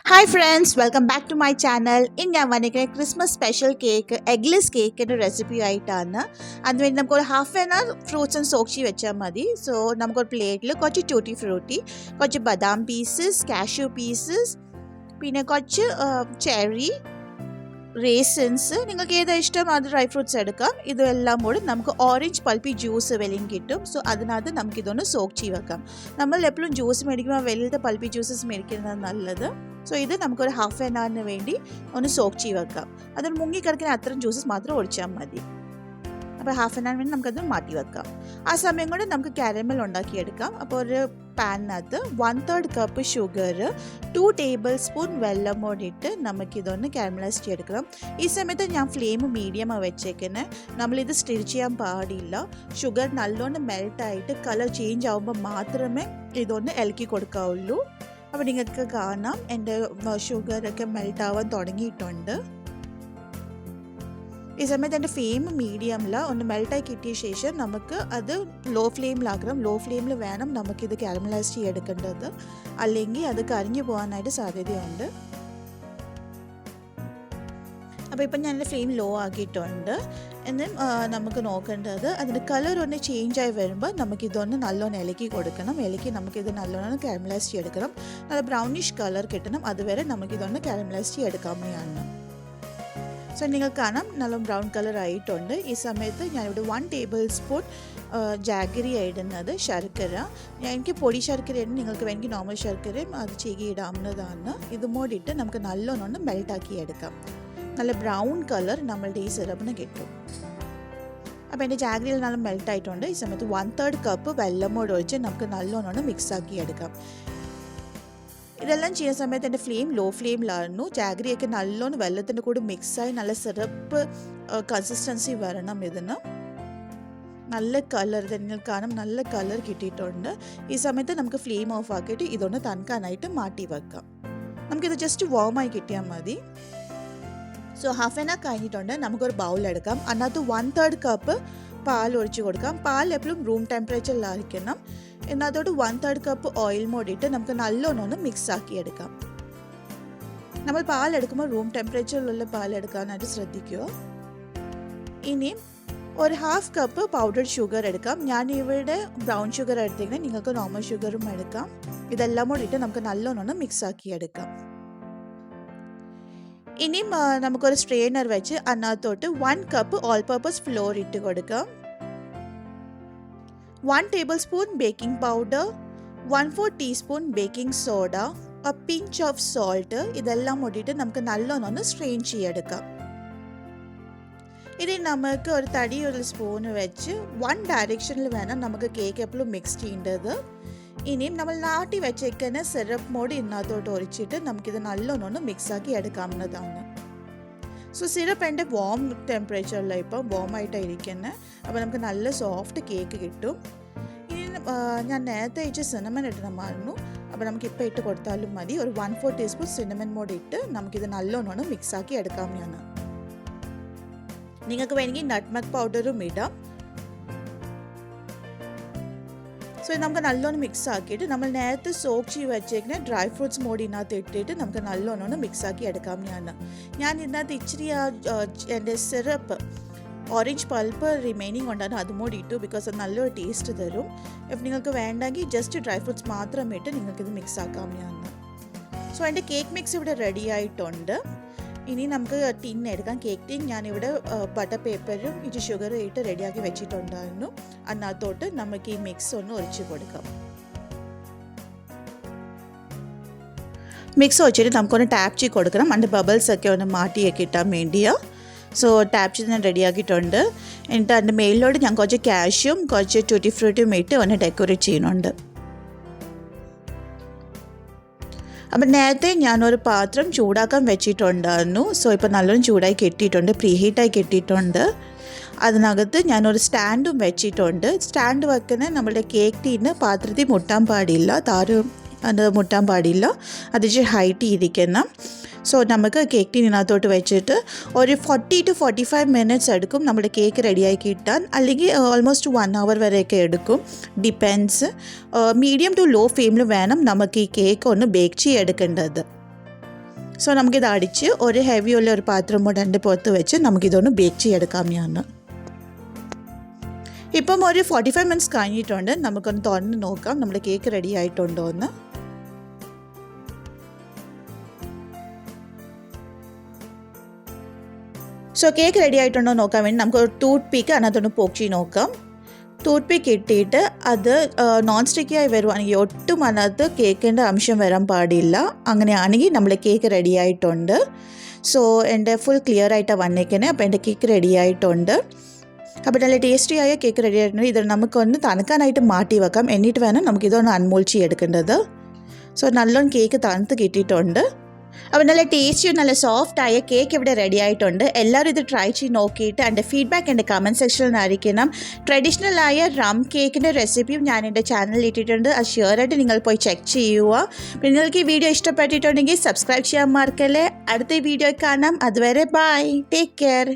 Hi friends, welcome back to my channel. In ഞാൻ വന്നിരിക്കുന്ന Christmas special cake eggless കേക്കിൻ്റെ recipe ആയിട്ടാണ്. അതിനുവേണ്ടി നമുക്കൊരു ഹാഫ് ആൻ അവർ ഫ്രൂട്ട്സ് ഒന്ന് സോക്ക് ചെയ്ത് വെച്ചാൽ മതി. സോ നമുക്കൊരു പ്ലേറ്റിൽ കുറച്ച് ടൂട്ടി ഫ്രൂട്ടി, കുറച്ച് ബദാം പീസസ്, കാഷ്യൂ പീസസ്, പിന്നെ കുറച്ച് ചെറി, റേസിൻസ്, നിങ്ങൾക്ക് ഏതാ ഇഷ്ടം അത് ഡ്രൈ ഫ്രൂട്ട്സ് എടുക്കാം. ഇതെല്ലാം കൂടി നമുക്ക് ഓറഞ്ച് പൾപ്പി ജ്യൂസ് വെളിയും കിട്ടും. സോ അതിനകത്ത് നമുക്കിതൊന്ന് സോക്ക് ചെയ്ത് വെക്കാം. നമ്മൾ എപ്പോഴും ജ്യൂസ് മേടിക്കുമ്പോൾ വെളിയിലത്തെ പൾപ്പി ജ്യൂസസ് മേടിക്കുന്നത് നല്ലത്. സോ ഇത് നമുക്കൊരു ഹാഫ് ആൻ അവറിന് വേണ്ടി ഒന്ന് സോക്ക് ചെയ്ത് വെക്കാം. അതിൽ മുങ്ങിക്കിടക്കുന്ന അത്രയും ജ്യൂസസ് മാത്രം ഒഴിച്ചാൽ മതി. അപ്പോൾ ഹാഫ് ആൻ അവർ വേണ്ടി നമുക്കത് മാറ്റി വെക്കാം. ആ സമയം കൊണ്ട് നമുക്ക് കാരമൽ ഉണ്ടാക്കിയെടുക്കാം. അപ്പോൾ ഒരു പാനിനകത്ത് 1/3 കപ്പ് ഷുഗർ, 2 ടേബിൾ സ്പൂൺ വെള്ളം കൂടിയിട്ട് നമുക്കിതൊന്ന് കാരമലൈസ് ചെയ്തെടുക്കണം. ഈ സമയത്ത് ഞാൻ ഫ്ലെയിം മീഡിയമാണ് വെച്ചേക്കുന്നത്. നമ്മളിത് സ്റ്റിർ ചെയ്യാൻ പാടില്ല. ഷുഗർ നല്ലോണം മെൽട്ടായിട്ട് കളർ ചേഞ്ച് ആകുമ്പോൾ മാത്രമേ ഇതൊന്ന് ഇളക്കി കൊടുക്കാവുള്ളൂ. അപ്പോൾ നിങ്ങൾക്ക് കാണാം എൻ്റെ ഷുഗറൊക്കെ മെൽട്ടാവാൻ തുടങ്ങിയിട്ടുണ്ട്. ഈ സമയത്ത് എൻ്റെ ഫ്ലെയിം മീഡിയമിൽ ഒന്ന് മെൽട്ടായി കിട്ടിയ ശേഷം നമുക്ക് അത് ലോ ഫ്ലെയിമിലാക്കണം. ലോ ഫ്ലെയിമിൽ വേണം നമുക്കിത് കാരമലൈസ് ചെയ്തെടുക്കേണ്ടത്, അല്ലെങ്കിൽ അത് കരിഞ്ഞു പോകാനായിട്ട് സാധ്യതയുണ്ട്. അപ്പോൾ ഇപ്പം ഞാൻ എൻ്റെ ഫ്ലെയിം ലോ ആക്കിയിട്ടുണ്ട്. എന്നും നമുക്ക് നോക്കേണ്ടത് അതിൻ്റെ കളർ ഒന്ന് ചേഞ്ചായി വരുമ്പോൾ നമുക്കിതൊന്ന് നല്ലോണം ഇളക്കി കൊടുക്കണം. ഇളക്കി നമുക്കിത് നല്ലോണം കാരമലൈസ് ചെയ്തെടുക്കണം. നല്ല ബ്രൗണിഷ് കളർ കിട്ടണം. അതുവരെ നമുക്കിതൊന്ന് കാരമലൈസ് ചെയ്തെടുക്കാവുന്നതാണ്. സോ നിങ്ങൾക്ക് കാണാം നല്ല ബ്രൗൺ കളർ ആയിട്ടുണ്ട്. ഈ സമയത്ത് ഞാനിവിടെ 1 ടേബിൾ സ്പൂൺ ജാഗരി ഇടുന്നത് ശർക്കര. എനിക്ക് പൊടി ശർക്കരയാണ്, നിങ്ങൾക്ക് വേണമെങ്കിൽ നോർമൽ ശർക്കരയും അത് ഇടാവുന്നതാണ്. ഇതുമോടിയിട്ട് നമുക്ക് നല്ലോണം മെൽട്ടാക്കി എടുക്കാം. നല്ല ബ്രൗൺ കളർ നമ്മളുടെ ഈ സിറപ്പിന് കിട്ടും. അപ്പോൾ എൻ്റെ ജാഗരിയിൽ നല്ല മെൽട്ടായിട്ടുണ്ട്. ഈ സമയത്ത് 1/3 കപ്പ് വെള്ളം കൂടെ ഒഴിച്ച് നമുക്ക് നല്ലോണം മിക്സാക്കി എടുക്കാം. ഇതെല്ലാം ചെയ്യുന്ന സമയത്ത് എൻ്റെ ഫ്ലെയിം ലോ ഫ്ലെയിമിലായിരുന്നു. ജാഗരിയൊക്കെ നല്ലോണം വെള്ളത്തിൻ്റെ കൂടെ മിക്സായി നല്ല സിറപ്പ് കൺസിസ്റ്റൻസി വരണം. ഇതിന് നല്ല കളർ തന്നെ കാണും, നല്ല കളർ കിട്ടിയിട്ടുണ്ട്. ഈ സമയത്ത് നമുക്ക് ഫ്ലെയിം ഓഫ് ആക്കിയിട്ട് ഇതൊന്ന് തണുക്കാനായിട്ട് മാറ്റി വെക്കാം. നമുക്കിത് ജസ്റ്റ് വാമായി കിട്ടിയാൽ മതി. സോ ഹാഫ് ആൻ അവർ കഴിഞ്ഞിട്ടുണ്ട്. നമുക്കൊരു ബൗളെടുക്കാം. അതിനകത്ത് 1/3 കപ്പ് പാൽ ഒഴിച്ച് കൊടുക്കാം. പാൽ എപ്പോഴും റൂം ടെമ്പറേച്ചറിലായിരിക്കണം. എന്നതോട് 1/3 കപ്പ് ഓയിൽ മൂടിയിട്ട് നമുക്ക് നല്ലോണം മിക്സ് ആക്കി എടുക്കാം. നമ്മൾ പാലെടുക്കുമ്പോൾ റൂം ടെമ്പറേച്ചറിലുള്ള പാലെടുക്കാനായിട്ട് ശ്രദ്ധിക്കുക. ഇനി ഒരു ഹാഫ് കപ്പ് പൗഡർഡ് ഷുഗർ എടുക്കാം. ഞാൻ ഇവിടെ ബ്രൗൺ ഷുഗർ എടുത്തിരിക്കുന്നത്, നിങ്ങൾക്ക് നോർമൽ ഷുഗറും എടുക്കാം. ഇതെല്ലാം കൂടിയിട്ട് നമുക്ക് നല്ലോണം മിക്സ് ആക്കി എടുക്കാം. ഇനിയും നമുക്കൊരു സ്ട്രെയിനർ വെച്ച് അതിനകത്തോട്ട് 1 കപ്പ് ഓൾ പർപ്പസ് ഫ്ലോർ ഇട്ട് കൊടുക്കാം. 1 table spoon baking powder, 1/4 teaspoon baking soda, a pinch of salt. ഇതെല്ലാം കൂടിയിട്ട് നമുക്ക് നല്ലോണം സ്ട്രെയിൻ ചെയ്തെടുക്കാം. ഇനി നമുക്ക് ഒരു തടിയുള്ള സ്പൂണ് വെച്ച് 1 ഡയറക്ഷനിൽ വേണം നമുക്ക് കേക്ക് എപ്പോഴും മിക്സ് ചെയ്യേണ്ടത്. ഇനിയും നമ്മൾ നാട്ടി വെച്ചേക്കുന്ന സിറപ്പ് മോഡ് ഇതിനകത്തോട്ട് ഒഴിച്ചിട്ട് നമുക്കിത് നല്ലോണം മിക്സാക്കി എടുക്കാവുന്നതാണ്. സോ സിറപ്പ് എൻ്റെ വാം ടെമ്പറേച്ചറിലാണ് ഇപ്പം വാമായിട്ടാണ് ഇരിക്കുന്നത്. അപ്പോൾ നമുക്ക് നല്ല സോഫ്റ്റ് കേക്ക് കിട്ടും. ഇനി ഞാൻ നേരത്തെ വെച്ച് സിനമൺ ഇടണമായിരുന്നു. അപ്പോൾ നമുക്കിപ്പോൾ ഇട്ട് കൊടുത്താലും മതി. ഒരു 1/4 ടീസ്പൂൺ സിനമൺ മോഡ് ഇട്ട് നമുക്കിത് നല്ലോണം മിക്സാക്കി എടുക്കാവുന്നതാണ്. നിങ്ങൾക്ക് വേണമെങ്കിൽ നട്ട്മഗ് പൗഡറും ഇടാം. സോ നമുക്ക് നല്ലോണം മിക്സ് ആക്കിയിട്ട് നമ്മൾ നേരത്തെ സോക്ക് ചെയ്ത് വെച്ചേക്കുന്ന ഡ്രൈ ഫ്രൂട്ട്സ് മോഡ് ഇതിനകത്ത് ഇട്ടിട്ട് നമുക്ക് നല്ലോണം മിക്സാക്കി എടുക്കാവുന്നതാണ്. ഞാൻ ഇതിനകത്ത് ഇച്ചിരി എൻ്റെ സിറപ്പ് ഓറഞ്ച് പൾപ്പ് റിമൈനിങ് കൊണ്ടാണ് അതുമോടി ഇട്ടു. ബിക്കോസ് അത് നല്ലൊരു ടേസ്റ്റ് തരും. ഇഫ് നിങ്ങൾക്ക് വേണ്ടെങ്കിൽ ജസ്റ്റ് ഡ്രൈ ഫ്രൂട്ട്സ് മാത്രം ഇട്ട് നിങ്ങൾക്കിത് മിക്സ് ആക്കാവുന്നതാണ്. സോ എൻ്റെ കേക്ക് മിക്സ് ഇവിടെ റെഡി ആയിട്ടുണ്ട്. ഇനി നമുക്ക് ടിൻ എടുക്കാം. കേക്ക് ടിൻ ഞാനിവിടെ ബട്ടർ പേപ്പറും ഇച്ചിരി ഷുഗറും ഇട്ട് റെഡിയാക്കി വെച്ചിട്ടുണ്ടായിരുന്നു. അതിനകത്തോട്ട് നമുക്ക് ഈ മിക്സ് ഒന്ന് ഒഴിച്ച് കൊടുക്കാം. മിക്സ് ഒഴിച്ചിട്ട് നമുക്കൊന്ന് ടാപ്പ് ചെയ്ത് കൊടുക്കണം. അതിൻ്റെ ബബിൾസൊക്കെ ഒന്ന് മാറ്റിയൊക്കെ ഇട്ടാൻ വേണ്ടിയാണ്. സോ ടാപ്പ് ചെയ്ത് ഞാൻ റെഡിയാക്കിയിട്ടുണ്ട്. എന്നിട്ട് അതിൻ്റെ മേലിലോട്ട് ഞാൻ കുറച്ച് കാഷ്യും കുറച്ച് ടൂട്ടി ഫ്രൂട്ടിയും ഇട്ട് ഒന്ന് ഡെക്കറേറ്റ് ചെയ്യുന്നുണ്ട്. അപ്പം നേരത്തെ ഞാനൊരു പാത്രം ചൂടാക്കാൻ വെച്ചിട്ടുണ്ടായിരുന്നു. സോ ഇപ്പോൾ നല്ലോണം ചൂടായി കെട്ടിയിട്ടുണ്ട്, പ്രീഹീറ്റായി കെട്ടിയിട്ടുണ്ട്. അതിനകത്ത് ഞാനൊരു സ്റ്റാൻഡും വെച്ചിട്ടുണ്ട്. സ്റ്റാൻഡ് വെക്കുന്ന നമ്മുടെ കേക്ക് ടീന് പാത്രത്തിൽ മുട്ടാൻ പാടില്ല, അത് മുട്ടാൻ പാടില്ല. അത് ഹൈറ്റ് ഇരിക്കണം. സോ നമുക്ക് കേക്ക് ടീനകത്തോട്ട് വെച്ചിട്ട് ഒരു 40 to 45 മിനിറ്റ്സ് എടുക്കും നമ്മുടെ കേക്ക് റെഡിയായി കിട്ടാൻ. അല്ലെങ്കിൽ ഓൾമോസ്റ്റ് 1 hour വരെയൊക്കെ എടുക്കും, ഡിപ്പെൻസ്. മീഡിയം ടു ലോ ഫ്ലെയിമിൽ വേണം നമുക്ക് ഈ കേക്ക് ഒന്ന് ബേക്ക് ചെയ്തെടുക്കേണ്ടത്. സോ നമുക്കിത് അടിച്ച് ഒരു ഹെവി ഉള്ള ഒരു പാത്രം കൊണ്ട് എൻ്റെ പുറത്ത് വെച്ച് നമുക്കിതൊന്ന് ബേക്ക് ചെയ്തെടുക്കാമെന്നാണ്. ഇപ്പം ഒരു 45 മിനിറ്റ്സ് കഴിഞ്ഞിട്ടുണ്ട്. നമുക്കൊന്ന് തുറന്ന് നോക്കാം നമ്മുടെ കേക്ക് റെഡി ആയിട്ടുണ്ടോ എന്ന്. സോ കേക്ക് റെഡി ആയിട്ടുണ്ടോ നോക്കാൻ വേണ്ടി നമുക്ക് ഒരു ടൂത്ത് പീക്ക് അതിനകത്തൊന്ന് പോക്കി നോക്കാം. ടൂത്ത് പീക്ക് ഇട്ടിട്ട് അത് നോൺ സ്റ്റിക്കിയായി വരുവാണെങ്കിൽ ഒട്ടും അതിനകത്ത് കേക്കിൻ്റെ അംശം വരാൻ പാടില്ല. അങ്ങനെയാണെങ്കിൽ നമ്മുടെ കേക്ക് റെഡി ആയിട്ടുണ്ട്. സോ എൻ്റെ ഫുൾ ക്ലിയർ ആയിട്ടാണ് വന്നേക്കുന്നത്. അപ്പോൾ എൻ്റെ കേക്ക് റെഡി ആയിട്ടുണ്ട്. അപ്പോൾ നല്ല ടേസ്റ്റി ആയ കേക്ക് റെഡി ആയിട്ടുണ്ട്. ഇത് നമുക്കൊന്ന് തണുക്കാനായിട്ട് മാറ്റി വെക്കാം. എന്നിട്ട് വേണം നമുക്കിതൊന്ന് അൺമോൾഡ് ചെയ്തെടുക്കേണ്ടത്. സോ നല്ലോണം കേക്ക് തണുത്ത് കിട്ടിയിട്ടുണ്ട്. അപ്പോൾ നല്ല ടേസ്റ്റിയും നല്ല സോഫ്റ്റായ കേക്ക് ഇവിടെ റെഡി ആയിട്ടുണ്ട്. എല്ലാവരും ഇത് ട്രൈ ചെയ്ത് നോക്കിയിട്ട് എൻ്റെ ഫീഡ്ബാക്ക് എൻ്റെ കമൻറ്റ് സെക്ഷനിൽ അറിയിക്കണം. ട്രഡീഷണലായ റം കേക്കിൻ്റെ റെസിപ്പിയും ഞാൻ എൻ്റെ ചാനലിൽ ഇട്ടിട്ടുണ്ട്. അത് ഷുവറായിട്ട് നിങ്ങൾ പോയി ചെക്ക് ചെയ്യുക. പിന്നെ നിങ്ങൾക്ക് ഈ വീഡിയോ ഇഷ്ടപ്പെട്ടിട്ടുണ്ടെങ്കിൽ സബ്സ്ക്രൈബ് ചെയ്യാൻ മറക്കല്ലേ. അടുത്ത വീഡിയോ കാണാം. അതുവരെ ബൈ, ടേക്ക് കെയർ.